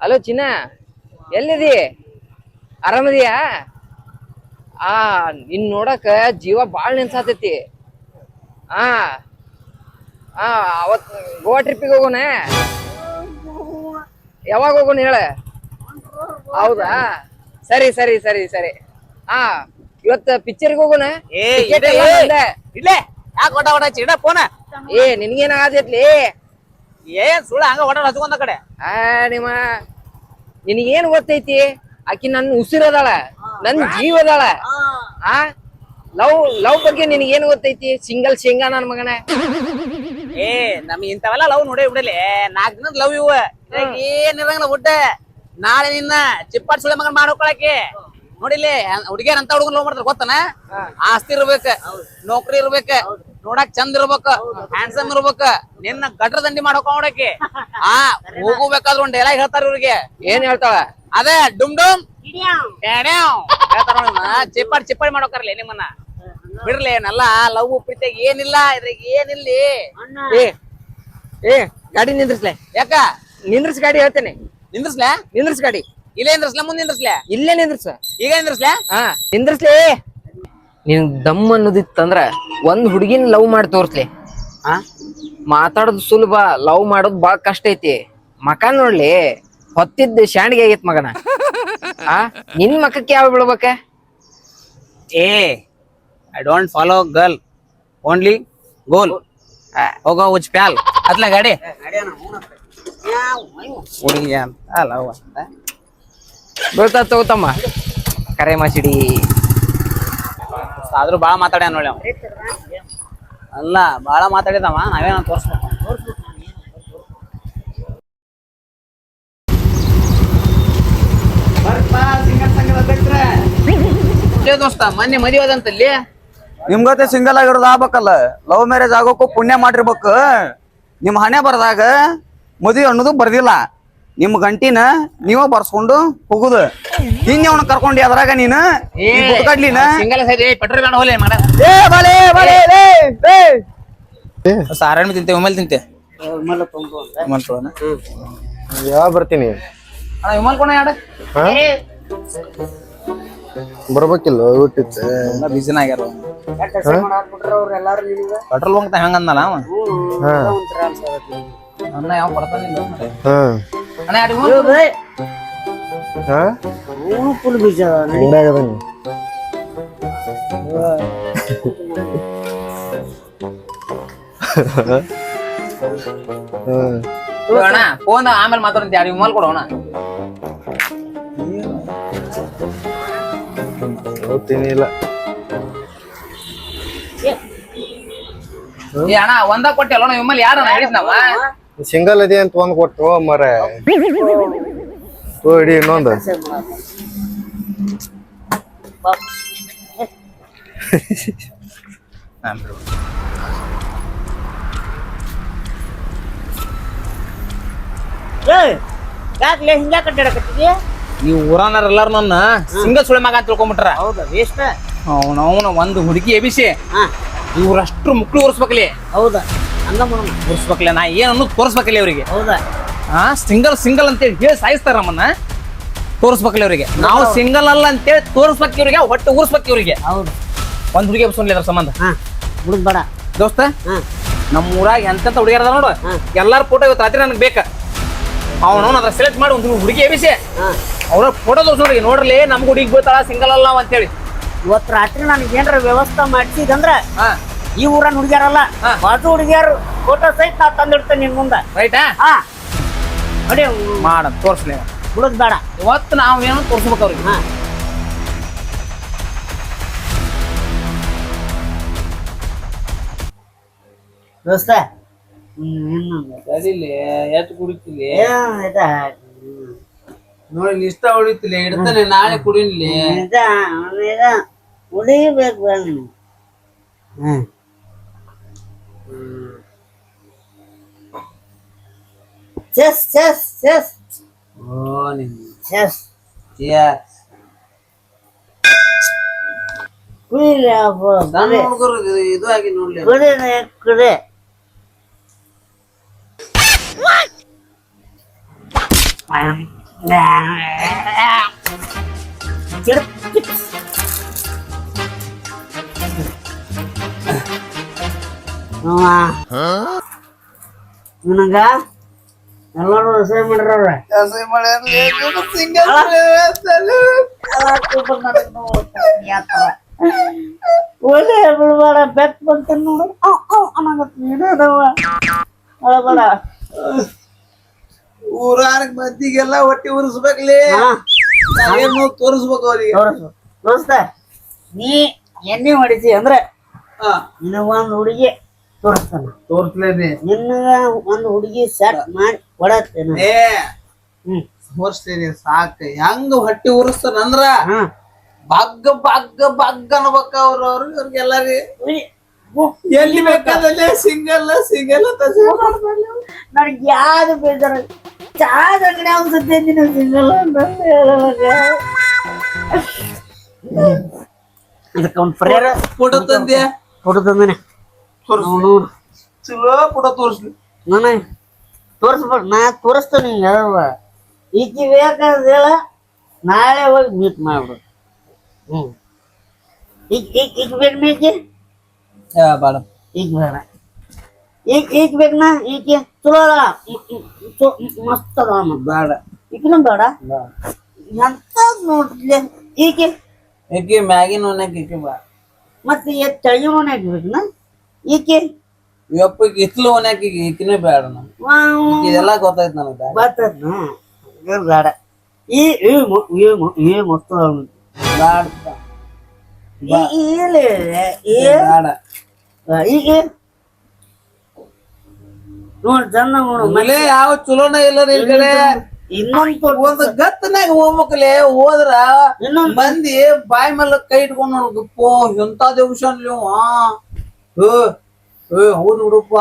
Hello ಚಿನ್ನ, ಎಲ್ಲಿದಿ? ಆರಾಮದಿಯಾ? ನಿನ್ ನೋಡಕ ಜೀವ ಬಾಳ್ ನೆನ್ಸಾತೈತಿ. ಆ ಅವತ್ ಗೋವಾ ಟ್ರಿಪ್ಪಿಗೆ ಹೋಗೋಣ. ಯಾವಾಗ ಹೋಗೋಣ ಹೇಳ? ಹೌದಾ, ಸರಿ ಸರಿ ಸರಿ ಸರಿ. ಇವತ್ತ ಪಿಕ್ಚರ್ಗೆ ಹೋಗೋಣ. ಇಲ್ಲೇ ಯಾಕೆ ಒಟ ಒಟ ಚಿಡ ಫೋನ ನಿನ್ಗೇನ ಆಗತ್ಲಿ? ಏನ್ ಸುಳ್ಳ ಹಂಗ ಒಟ ಹಚ್ಕೊಂಡ ಕಡೆ. ನಿಮ್ಮ ನಿನಗೇನ್ ಗೊತ್ತೈತಿ? ಆಕಿ ನನ್ ಉಸಿರದಾಳ, ನನ್ ಜೀವ ಅದಾಳ. ಲವ್ ಲವ್ ಬಗ್ಗೆ ನಿನಗೇನ್ ಗೊತ್ತೈತಿ? ಸಿಂಗಲ್ ಶೇಂಗಾ ನನ್ ಮಗನ. ನಮ್ ಇಂಥವೆಲ್ಲ ಲವ್ ನೋಡೇ ಬಿಡಲಿ. 4 ದಿನದ ಲವ್ ಇವ ಏನಿರಂಗಿಲ್ಲ ಊಟ. ನಾಳೆ ನಿನ್ನ ಚಿಪ್ಪಾಟ್ ಸುಳೆ ಮಗನ್ ಮಾಡ್ಕೊಳಕ್ಕೆ ನೋಡಿಲಿ. ಹುಡುಗಿಯರ್ ಅಂತ ಹುಡುಗನ್ ಲವ್ ಮಾಡ್ತಾರ ಗೊತ್ತನ? ಆಸ್ತಿ ಇರ್ಬೇಕ, ನೌಕರಿ ಇರ್ಬೇಕ, ನೋಡಕ್ ಚಂದ ಇರ್ಬೇಕ, ಹ್ಯಾಂಡ್ಸಮ್ ಇರ್ಬೇಕ, ನಿನ್ನ ಗಟ್ರ ದಂಡಿ ಮಾಡೋಕೆ ಹೋಗಬೇಕಾದ್ರ ಒಂದ್ ಡೈಲಾಗ್ ಹೇಳ್ತಾರ ಇವ್ರಿಗೆ. ಏನ್ ಹೇಳ್ತಾಳ? ಅದೇ ಡುಮ್ ಡುಮ್ ಹೇಳ್ತಾರ. ಚಿಪ್ಪಾಡಿ ಚಿಪ್ಪಾಡಿ ಮಾಡೋಕಾರ್ಲಿ ನಿಮ್ಮನ್ನ. ಬಿಡ್ಲಿ ನಲ್ಲ ಲವ್ ಪ್ರೀತಿಯಾಗ ಏನಿಲ್ಲ, ಇದ್ರಾಗ ಏನಿಲ್ಲಿ. ಗಾಡಿ ನಿಂದ್ರಸ್ಲೆ. ಯಾಕ ನಿಂದ್ರಸ್ ಗಾಡಿ ಹೇಳ್ತೇನೆ. ನಿಂದ್ರಸ್ಲೆ? ನಿಂದ್ರಸ್ ಗಾಡಿ. ಇಲ್ಲೇ ನಿಂದ್ರಸ್ಲೆ? ಮುಂದೆ ನಿಂದ್ರಸ್ಲೆ? ಇಲ್ಲೇ ನಿಂದ್ರಸ. ಈಗ ನಿಂದ್ರಸ್ಲೆ? ನಿಂದ್ರಸ್ಲೆ. ನಿನ್ ದಮ್ ಅನ್ನೋದಿತ್ತಂದ್ರ ಒಂದ್ ಹುಡುಗಿನ ಲವ್ ಮಾಡಿ ತೋರ್ಸ್ಲಿ. ಮಾತಾಡೋದು ಸುಲಭ, ಲವ್ ಮಾಡೋದು ಬಾಳ ಕಷ್ಟ ಐತಿ. ಮಕ ನೋಡ್ಲಿ, ಹೊತ್ತಿದ್ದ ಶಾಂಡಿಗೆ ಆಗೈತ್ ಮಗನ. ನಿನ್ ಮಕಕ್ಕೆ ಯಾವ ಬೀಳ್ಬೇಕ? I don't follow girl, only goal. ಹೋಗೋ ಉಚ್ ಪ್ಯಾಲ್ ಅತ್ಲ ಗಾಡಿ ಹುಡುಗಿ ಅಂತ ಲವ್ ಅಂತ ಬೀಳ್ತಾ ತಗೋತಮ್ಮ. ಕರೆ ಮಾಸಿಡಿ ಆದ್ರೂ ಬಾಳ ಮಾತಾಡ್ಯಾನ ನೋಡಿ ಅವ. ಅಲ್ಲ ಬಾಳ ಮಾತಾಡಿದವ, ನಾವೇನ ತೋರ್ಸ್ಬೇಕು. ದೋಸ್ತ ಮೊನ್ನೆ ಮದುವೆ ಅದಂತಲ್ಲಿ ನಿಮ್ಗತೆ ಸಿಂಗಲ್ ಆಗಿರೋದು ಆಗ್ಬೇಕಲ್ಲ. ಲವ್ ಮ್ಯಾರೇಜ್ ಆಗೋಕು ಪುಣ್ಯ ಮಾಡಿರ್ಬೇಕು. ನಿಮ್ ಹಣೆ ಬರ್ದಾಗ ಮದುವೆ ಅನ್ನೋದು ಬರ್ದಿಲ್ಲ. ನಿಮ್ ಗಂಟಿನ ನೀವ ಬರ್ಸ್ಕೊಂಡು ಹೋಗುದು. ಹಿಂಗೆ ಅವನ ಕರ್ಕೊಂಡಿ ಅದ್ರಾಗ ನೀನು ಕಡ್ಲಿನ ಪೆಟ್ರೋಲ್ ಹೋಲೆ ಸಾರಾಯಣ ತಿಂತೆ ವಿಮಲ್ ತಿಂತೆ ಯಾವ ಬರ್ತೀನಿ ವಿಮಲ್ ಕೊಣ ಯಾಡ ಬರ್ಬೇಕಿಲ್ಲ ಊಟಿತ್ತು ಬಿಸಿನ ಆಗ್ಯಾರ. ಪೆಟ್ರೋಲ್ ಬಂಕ್ ಹೆಂಗಂದಲ್ಲ ಅವ ಅಣ್ಣ ಯಾವ ಕೊಡ್ತಾನೆ ಫುಲ್ ಬೀಜ ಅಣ್ಣ ಫೋನ್ ಆಮೇಲೆ ಮಾತಾಡ್ತಿ. 2 ವಿಮಲ್ ಕೊಡೋಣ. ಇಲ್ಲ ಅಣ್ಣ ಒಂದ ಕೊಟ್ಟಿ ಅಲ್ಲ ವಿಮಲ್ ಯಾರ ಹೇಳಿದ್ ನಾವ ಸಿಂಗಲ್ ಅದೇ ಅಂತ ಒಂದ್ ಕೊಟ್ಟು ಮರ ಇಡಿ ಇನ್ನೊಂದು ಯಾಕೆ ಹಿಂಗ ಕಟ್ಟಾಡಕತ್ತಿದ್ಯಾ? ಈ ಊರನಾರ ಎಲ್ಲಾರು ನನ್ನ ಸಿಂಗಲ್ ಸುಳೆ ಮಗ ಅಂತ ತಿಳ್ಕೊಂಡ್ಬಿಟ್ರ. ಹೌದಾ ವೇಸ್ಟ್. ಅವನ ಒಂದು ಹುಡುಗಿ ಎಬಿಸಿ ಇವ್ರಷ್ಟು ಮುಕ್ಳು ಉರ್ಸ್ಬೇಕಲಿ. ಹೌದಾ ಹಂಗ ಮಾಡೋಣ. ಉರ್ಸ್ಬೇಕಲ್ಲ, ನಾ ಏನನ್ನು ತೋರಿಸ್ಬೇಕಲ್ಲ ಅವ್ರಿಗೆ. ಹೌದಾ ಸಿಂಗಲ್ ಸಿಂಗಲ್ ಅಂತೇಳಿ ಹೇಳಿ ಸಾಯಿಸ್ತಾರ ನಮ್ಮನ್ನ. ತೋರಿಸ್ಬೇಕಲ್ಲ ಅವ್ರಿಗೆ ನಾವು ಸಿಂಗಲ್ ಅಲ್ಲ ಅಂತೇಳಿ ತೋರಿಸ್ಬೇಕು ಇವ್ರಿಗೆ, ಹೊಟ್ಟೆ ಉರ್ಸ್ಬೇಕು ಇವ್ರಿಗೆ. ಹೌದು ಒಂದ್ ಹುಡುಗಿ ಎಬ್ಸೋನ್ಲಿ ಅದ್ರ ಸಂಬಂಧ. ಹುಡುಗ ಬೇಡ ದೋಸ್ತ, ನಮ್ಮ ಊರಾಗ ಎಂತ ಹುಡುಗಿಯರ ಅದ ನೋಡು, ಎಲ್ಲಾರ ಫೋಟೋ ಇವತ್ತು ರಾತ್ರಿ ನನಗೆ ಬೇಕ. ಅವನವನ್ ಅದ್ರ ಸೆಲೆಕ್ಟ್ ಮಾಡಿ ಒಂದು ಹುಡುಗಿ ಎಬಿಸಿ ಅವ್ರ ಫೋಟೋ ತೋರ್ಸ್ ನೋಡಿ, ನೋಡ್ರಿ ನಮ್ಗೆ ಹುಡುಗಿ ಬೀಳ್ತಾಳ ಸಿಂಗಲ್ ಅಲ್ಲ ಅಂತೇಳಿ. ಇವತ್ತು ರಾತ್ರಿ ನನಗೆ ಏನ್ರ ವ್ಯವಸ್ಥೆ ಮಾಡಿಸಿದಂದ್ರ ಈ ಊರನ್ ಹುಡುಗಿಯಾರಲ್ಲ ಬಾಜು ಹುಡುಗಿಯಾರು ಫೋಟೋ ಸಹಿತ ನಾ ತಂದಿಡ್ತೇನೆ ನಿನ್ ಮುಂದ. ರೈಟಾ? ನೋಡಿ ಮಾಡ ತೋರ್ಸ್ಲಿ. ಹುಡುಗ ಬೇಡ, ಇವತ್ತು ನಾವ್ ಏನೋ ತೋರ್ಸ್ಬೇಕು ಅವ್ರಿಗೆ. ದೋಸ್ತ ಎತ್ತು ಕುಡಿತಿಲಿ ನೋಡಿ, ಇಷ್ಟ ಹೊಡಿತಿಲಿ ಇಡ್ತಾನೆ, ನಾಳೆ ಕುಡಿಲಿ. ಉಳಿಬೇಕು ಚೆಸ್ ಚೆಸ್ ಚೆಸ್ ಚೆಸ್ ಇದು ಆಗಿ ನೋಡ್ಲಿ. ಕುಡಿ ನನಗ ಎಲ್ಲರೂ ಅಸಹ್ಯ ಮಾಡ್ರವ್ರ ಒಳ್ಳೆ ಬಿಡ್ಬೇಡ ಬೆಕ್ ಬಂತ ನೋಡು ಏನದವ ಅಳಬೇಡ ಊರಾಗ ಮಂದಿಗೆಲ್ಲ ಹೊಟ್ಟಿ ಉರಿಸ್ಬೇಕ್ಲಿ ಏನು ತೋರಿಸ್ಬೇಕು ಅವ್ರಿಗೆ ದೋಸ್ತ ನೀ ಎಣ್ಣೆ ಹೊಡಿಸಿ ಅಂದ್ರೆ ನಿನಗ ಒಂದ್ ಹುಡುಗಿ ತೋರಿಸ್ತಾನ ತೋರ್ಸ್ಲೇನೆ ನಿನ್ನಗ ಒಂದ್ ಹುಡುಗಿ ಸೆಟ್ ಮಾಡಿ ಹೊಡತ್ತೇನ ತೋರಿಸ್ತೇನೆ ಸಾಕ ಹೆಂಗ ಹೊಟ್ಟಿ ಉರಿಸ್ತಾನಂದ್ರ ಹಾ ಬಗ್ಗ ಬಗ್ಗ ಬಗ್ಗ ಅನ್ಬೇಕ ಅವ್ರಿಗೆಲ್ಲಾರಿ ಎಲ್ಲಿ ಬೇಕಾದಲ್ಲಿ ಸಿಂಗಲ್ ಅಂತ ನನಗೆ ಯಾವ್ದು ಬೇಜಾರ ಚಾದ ಅಂಗಡಿ ಅನ್ಸುತ್ತೆ ನೀನು ಸಿಂಗಲ್ ಅಂತ ಅದಕ್ಕೆ ಅವ್ನ ಪರಿಹಾರ ಫೋಟೋ ತಂದೆ ಫೋಟೋ ತಂದೇನೆ ಚಲೋ ಫೋಟೋ ತೋರಿಸ್ಲಿ ನಾನು ತೋರಿಸ್ಬೇಡ ನಾ ತೋರಿಸ್ತೇನೆ ಯಾವ ಈಕಿ ಬೇಕಾದ ಹೇಳ ನಾಳೆ ಹೋಗಿ ಮೀಟ್ ಮಾಡ್ಬಿಡು ಈಗ ಬೇಕು ಈಕೆ ಬೇಡ ಈಗ ಬೇಡ ಈಗ ಬೇಕನಾ ಈಕೆ ಚಲೋ ಅದ ಮಸ್ತ್ ಅದ ಬೇಡ ಈಕಿನ ಬೇಡ ಎಂತ ನೋಡ್ಲಿ ಈಕೆ ಈಕಿ ಮ್ಯಾಗಿನ ಒಣಕ್ ಈಕಿ ಬಾ ಮತ್ತೆ ತಳಿ ಮನೆ ಹಾಕ್ಬೇಕನ ಈಕೆ ಯಪ್ಪ ಇತ್ಲು ಒಣಕ್ ಈಕಿನೇ ಬೇಡ ನಮ್ಗೆ ಇದೆಲ್ಲ ಗೊತ್ತಾಯ್ತು ನನಗೆ ಬರ್ತದ್ನ ಬೇಡ ಈ ಮಸ್ತ್ ಬೇಡ ಈಗ ನೋಡ್ ಚಂದ ನೋಡು ಮಲೆ ಯಾವ ಚಲೋನ ಇಲ್ಲ ಈ ಕಡೆ ಇನ್ನೊಂದು ಒಂದ್ ಗತ್ತನಾಗ ಹೋಗ್ಬೇಕಲೆ ಹೋದ್ರ ಇನ್ನೊಂದ್ ಮಂದಿ ಬಾಯಿ ಮೇಲೆ ಕೈ ಇಟ್ಕೊಂಡ್ ನೋಡ್ಗಪ್ಪೋ ಎಂತ ದೇವಶನ್ ಹೌದು ಹುಡುಪ್ಪ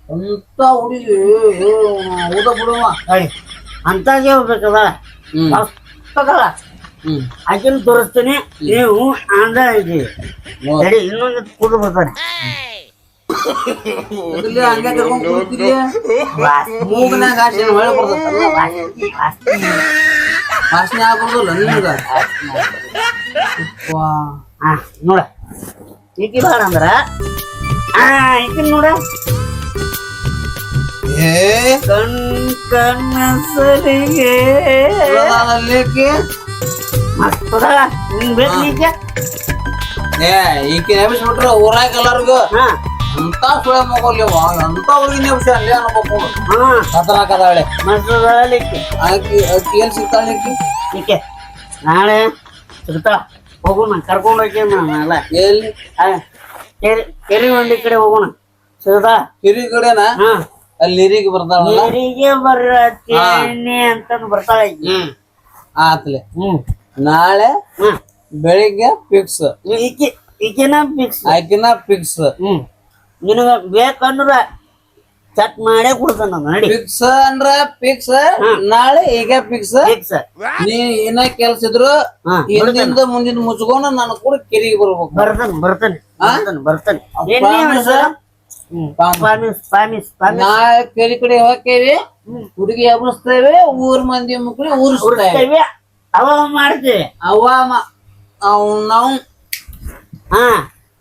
ಎಂತ ಹುಡುಗಿ ಹೌದ ಬಿಡುವ ಅಂತಾಗೆ ಹೋಗ್ಬೇಕದ ಮಸ್ತದಲ್ಲ ಆಕಿನ ತೋರಿಸ್ತೀನಿ ನೀವು ಅಂದ ಐತಿ ಸರಿ ಇನ್ನೊಂದು ಕೂದು ಬರ್ತಾನೆ ಹಂಗ ಕರ್ಕೊಂಡ್ ಕೂಡ್ತೀರಿ ಮೂಗನಾಗ ಹಾಸಿನ ಹೊಳೆ ಬರ್ತಲ್ಲ ವಾಸನೆ ಆಗ್ಬೋದಲ್ಲ ನಿಮ್ಗ ನೋಡ ಈಕಿ ಬಾರ ಅಂದ್ರ ಈಕಿನ ನೋಡ ಕಣ್ ಕಣ್ಣಸರಿಗೆ ಮಸ್ತದ ನಿಂಗ್ ಬೇಕು ಈಕೆ ಈಕೆ ನೆಬಿಸ್ಬಿಟ್ರ ಊರಾಗ ಎಲ್ಲರಿಗೂ ಎಂತ ಸುಳೆ ಮಗೋಲ್ಯವ ಎಂತ ಹುಡುಗಿ ನೆಬಿಸ ಅಲ್ಲೇ ಅನ್ಬೇಕು ಕತರಾಕದಾಳೆ ಮಸ್ತದ ಈಕೆ ಆಕಿ ಆಕಿ ಏನ್ ಸಿಗ್ತಾಳೆ ಈಕೆ ನಾಳೆ ಸಿಗ್ತಾಳ ಹೋಗೋಣ ಕರ್ಕೊಂಡು ಹೋಗಿ ನಾನೆಲ್ಲ ಎಲ್ಲಿ ಕೆರಿ ಮಂಡಿ ಕಡೆ ಹೋಗೋಣ ಸಿಗ್ತಾ ಹಿರಿ ಕಡೆನಾ ಅಲ್ಲಿ ನೀರಿಗೆ ಬರ್ತಾಳಲ್ಲ ನೀರಿಗೆ ಬರ್ತೀನಿ ಅಂತಂದು ಬರ್ತಾಳ ಈಕಿ ಆತ್ಲೆ ನಾಳೆ ಬೆಳಿಗ್ಗೆ ಫಿಕ್ಸ್ ಈಕಿನ ಫಿಕ್ಸ್ ಆಕಿನ ಫಿಕ್ಸ್ ನಿನಗ ಬೇಕಂದ್ರ ಚೆಕ್ ಮಾಡೇ ಕೊಡ್ತಾನ ನಡಿ ಫಿಕ್ಸ್ ಅಂದ್ರ ಫಿಕ್ಸ್ ನಾಳೆ ಈಗ ಫಿಕ್ಸ್ ಫಿಕ್ಸ್ ನೀ ಏನ ಕೆಲ್ಸ ಇದ್ರು ಹಿಂದಿಂದ ಮುಂದಿನ ಮುಚ್ಕೊಂಡು ನಾನು ಕೂಡ ಕೆರಿಗೆ ಬರ್ಬೇಕು ಬರ್ತಾನೆ ನಾಳೆ ಕೆರಿ ಕಡೆ ಹೋಗ್ತೇವೆ ಹುಡುಗಿ ಹಬ್ಬಸ್ತೇವೆ ಊರ್ ಮಂದಿ ಮಕ್ಕಳು ಊರಿಸ್ತೇವೆ ಅವ ಮಾಡ್ತೇವೆ ಅವ ನಾವು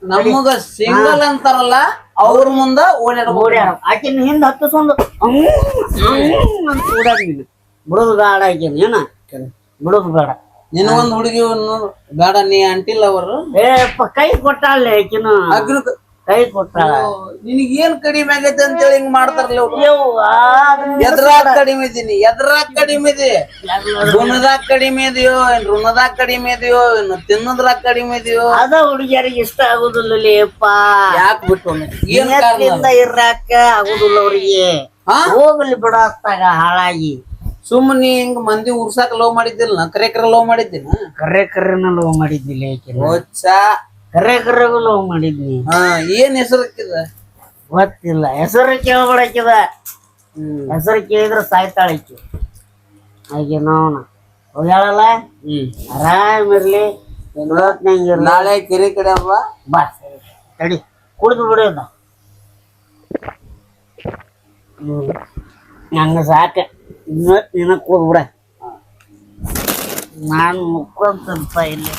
ನಮಗ ಸಿಂಗಲ್ ಅಂತಾರಲ್ಲ ಅವ್ರ ಮುಂದ ಓಡಾಡ ಆಕಿನ ಹಿಂದ ಹತ್ತಿಸ್ಕೊಂಡು ಓಡಾಡಿಲ್ಲ ಬಿಡೋದು ಬೇಡ ಆಕಿನ ಏನ ಬಿಡೋದು ಬೇಡ ನಿನಗೊಂದ್ ಹುಡುಗಿ ಬೇಡ ನೀ ಅಂಟಿಲ್ಲ ಅವರು ಕೈ ಕೊಟ್ಟಾಳೆ ಆಕಿನ ಕೈ ಕೊಟ್ಟಾಳ ನಿನಗ್ ಏನ್ ಕಡಿಮೆ ಆಗೈತೆ ಅಂತೇಳಿ ಹಿಂಗ್ ಮಾಡ್ತಾರಲ್ಲ ಎದ್ರಾಗ ಕಡಿಮೆ ಇದೀನಿ ಎದ್ರಾಗ ಕಡಿಮೆ ಇದೆ ಋಣದಾಗ ಕಡಿಮೆ ಇದೆಯೋ ಏನ್ ಋಣದಾಗ ಕಡಿಮೆ ಇದೆಯೋ ಇನ್ನು ತಿನ್ನೋದ್ರಾಗ ಕಡಿಮೆ ಇದೆಯೋ ಅದ ಹುಡುಗಿಯರಿಗೆ ಇಷ್ಟ ಆಗುದಿಲ್ಲ ಯಾಕೆ ಬಿಟ್ಟು ಏನ್ ಇರಾಕ ಆಗುದಿಲ್ಲ ಅವ್ರಿಗೆ ಹೋಗ್ಲಿ ಬಿಡತ್ತಾಗ ಹಾಳಾಗಿ ಸುಮ್ಮನೆ ಹಿಂಗ್ ಮಂದಿ ಉರ್ಸಾಕ ಲವ್ ಮಾಡಿದ್ದಿಲ್ಲ ಕರೆ ಲವ್ ಮಾಡಿದ್ದೀನ ಕರೆನ ಲವ್ ಮಾಡಿದ್ದಿಲ್ಲ ಕರೆ ಲವ್ ಮಾಡಿದ್ನಿ ಏನ್ ಹೆಸರು ಹಾಕಿದ ಗೊತ್ತಿಲ್ಲ ಹೆಸರು ಕೇಳ್ಬಿಡಕಿದ ಹೆಸರು ಕೇಳಿದ್ರೆ ಸಾಯ್ತಾಳಕಿ ಹಾಗೆ ನೋಣ ಹೋಗ್ಯಾಳಲ್ಲ ಆರಾಮಿರ್ಲಿ ನಾಳೆ ಕೆರೆ ಕಡೆ ಅಲ್ವಾ ಬಾ ತಡಿ ಕುಡಿದು ಬಿಡೋದ ಹಂಗ ಸಾಕ ನಿನ್ನ ಕೂದ್ ಬಿಡ ನಾನ್ ಮುಕ್ಕೊಂತಪ್ಪ ಇಲ್ಲಿ.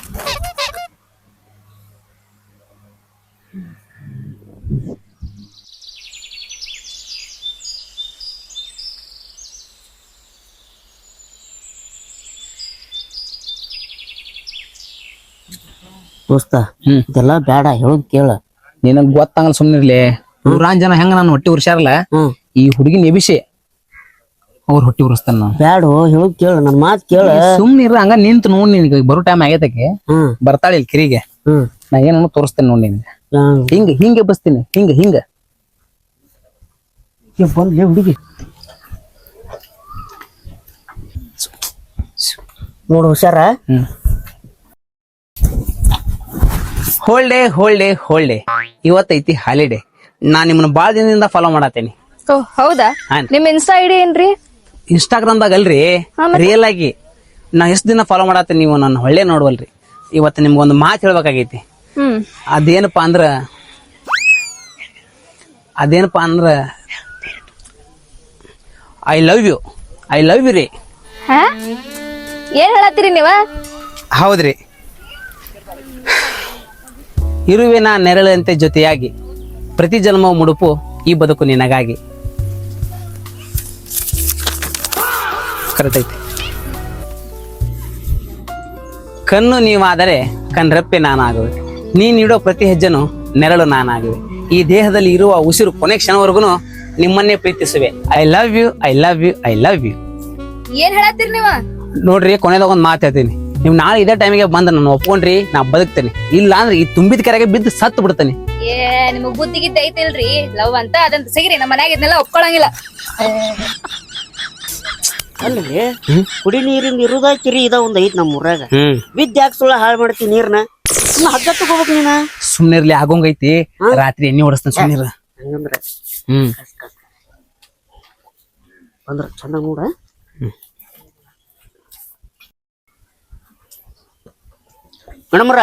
ದೋಸ್ತ ಇದೆಲ್ಲ ಬೇಡ ಹೇಳೋದ್ ಕೇಳ. ನಿನಗ್ ಗೊತ್ತಂಗಲ್ಲ ಸುಮ್ನಿರ್ಲಿ. ನೂರಾನ್ ಜನ ಹೆಂಗ ನಾನು ಹೊಟ್ಟಿ ಉರ್ಸ್ಯಾರಲ್ಲ, ಈ ಹುಡುಗಿನ ಎಬಿಸಿ ಅವ್ರ ಹೊಟ್ಟಿ ಉರ್ಸ್ತಾನ ನಾವು. ಬ್ಯಾಡು ಹೇಳೋದ್ ಕೇಳ, ನನ್ ಮಾತ್ ಕೇಳ. ಸುಮ್ನಿರ ಹಂಗ ನಿಂತು ನೋಡ್, ನಿನಗೆ ಬರೋ ಟೈಮ್ ಆಗೈತಕ್ಕೆ ಬರ್ತಾಳೆ ಇಲ್ಲಿ ಕಿರಿಗೆ. ನಾ ಏನೋ ತೋರಿಸ್ತೇನೆ ನೋಡಿ ನಿನಗೆ. ಹಿಂಗ ಬಸ್ತೀನಿ, ಹಿಂಗ ಬಂದ್ಲೇ ಹುಡುಗಿ ನೋಡು ಹುಷಾರ. ಹೋಲ್ಡೆ ಇವತ್ತೈತಿ ಹಾಲಿಡೇ. ನಾ ನಿಮ್ಮನ್ನ ಬಾಳ ದಿನದಿಂದ ಫಾಲೋ ಮಾಡತ್ತೇನಿ. ಓ ಹೌದಾ? ನಿಮ್ ಇನ್ಸ್ಟಾ ಐಡಿ ಏನ್ರಿ? ಇನ್ಸ್ಟಾಗ್ರಾಮ್ದಾಗ ಅಲ್ರಿ, ರಿಯಲ್ ಆಗಿ ನಾ ಎಷ್ಟ್ ದಿನ ಫಾಲೋ ಮಾಡತ್ತೇನೆ. ನೀವು ನನ್ನ ಒಳ್ಳೆ ನೋಡ್ವಲ್ರಿ. ಇವತ್ತು ನಿಮ್ಗೊಂದು ಮಾತು ಹೇಳ್ಬೇಕಾಗೈತಿ. ಅದೇನಪ್ಪಾ ಅಂದ್ರ ಐ ಲವ್ ಯು ರೀ. ಏನ್ ಹೇಳತ್ತೀರಿ ನೀವ? ಹೌದ್ರಿ. ಇರುವಿನ ನೆರಳಂತೆ ಜೊತೆಯಾಗಿ, ಪ್ರತಿ ಜನ್ಮ ಮುಡುಪು ಈ ಬದುಕು ನಿನಗಾಗಿ. ಕರೆಕ್ಟ್ ಐತಿ. ಕಣ್ಣು ನೀವಾದರೆ ಕಣ್ರೆಪ್ಪೆ ನಾನಾಗುವೆ, ನೀನಿಡೋ ಪ್ರತಿ ಹೆಜ್ಜೆನು ನೆರಳು ನಾನಾಗುವೆ. ಈ ದೇಹದಲ್ಲಿ ಇರುವ ಉಸಿರು ಕೊನೆ ಕ್ಷಣವರೆಗೂ ನಿಮ್ಮನ್ನೇ ಪ್ರೀತಿಸುವೆ. I love you. ಏನ್ ಹೇಳತ್ತೀರಿ ನೀವ? ನೋಡ್ರಿ, ಕೊನೆದಾಗ ಒಂದ್ ಮಾತು ಹೇಳ್ತೀನಿ. ನೀವು ನಾಳೆ ಇದೇ ಟೈಮಿಗೆ ಬಂದ ನಾನು ಒಪ್ಕೊಂಡ್ರಿ, ನಾ ಬದುಕ್ತೇನೆ. ಇಲ್ಲ ಅಂದ್ರೆ ಈ ತುಂಬಿದ ಕೆರೆಗೆ ಬಿದ್ದು ಸತ್ತು ಬಿಡ್ತೇನೆ. ನಿಮಗ್ ಬುದ್ಧಿಗಿದ್ದ ಐತಿಲ್ರಿ? ಲವ್ ಅಂತ ಅದಂತ ಸಿಗ್ರಿ, ನಮ್ಮ ಮನ್ಯಾಗ ಇದನ್ನೆಲ್ಲ ಒಪ್ಕೊಳಂಗಿಲ್ಲ. ಅಲ್ಲಿ ಕುಡಿ ನೀರಿಂದ ಇರುದ ಕಿರಿ ಇದ ಒಂದ್ ಐತ್ ನಮ್ಮ ಊರಾಗ. ಬಿದ್ದ ಯಾಕೆ ಸುಳ್ಳ ಹಾಳು ಮಾಡ್ತಿ ನೀರ್ನ? ಹಗ್ಗ ತಗೋಬೇಕ್ ನೀನ. ಸುಮ್ನಿರ್ಲಿ, ಆಗೋಂಗೈತಿ. ರಾತ್ರಿ ಎಣ್ಣೆ ಹೊಡಸ್ತಾನೆ, ಸುಮ್ನಿರ. ಹಂಗಂದ್ರ ಬಂದ್ರ ಚಂದ ನೋಡ. ಮೇಡಮ್ರ,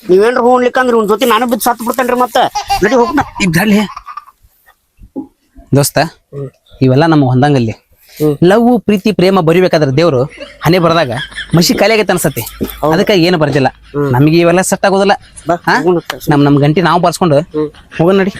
ನೀವೇನ್ರ ಹೋಗ್ಲಿಕ್ಕಂದ್ರಿ ಒಂದ್ ಜೊತೆ ನಾನು ಬಿದ್ದು ಸತ್ತು ಬಿಡ್ತೇನ್ರಿ. ಮತ್ತ ನಡಿ ಹೋಗ್ನ. ಇದ್ರಲ್ಲಿ ದೋಸ್ತ, ಇವೆಲ್ಲ ನಮ್ಮ ಹೊಂದಂಗಲ್ಲಿ. ಲವ್, ಪ್ರೀತಿ, ಪ್ರೇಮ ಬರಿಬೇಕಾದ್ರೆ ದೇವ್ರು ಹಣೆ ಬರ್ದಾಗ ಮಸಿ ಖಾಲಿ ಆಗೈತೆ ಅನ್ಸತಿ. ಅದಕ್ಕೆ ಏನು ಬರ್ದಿಲ್ಲ. ನಮಗೆ ಇವೆಲ್ಲ ಸೆಟ್ ಆಗೋದಿಲ್ಲ. ನಮ್ ಗಂಟಿ ನಾವು ಬರ್ಸ್ಕೊಂಡು ಹೋಗೋಣ ನಡಿ.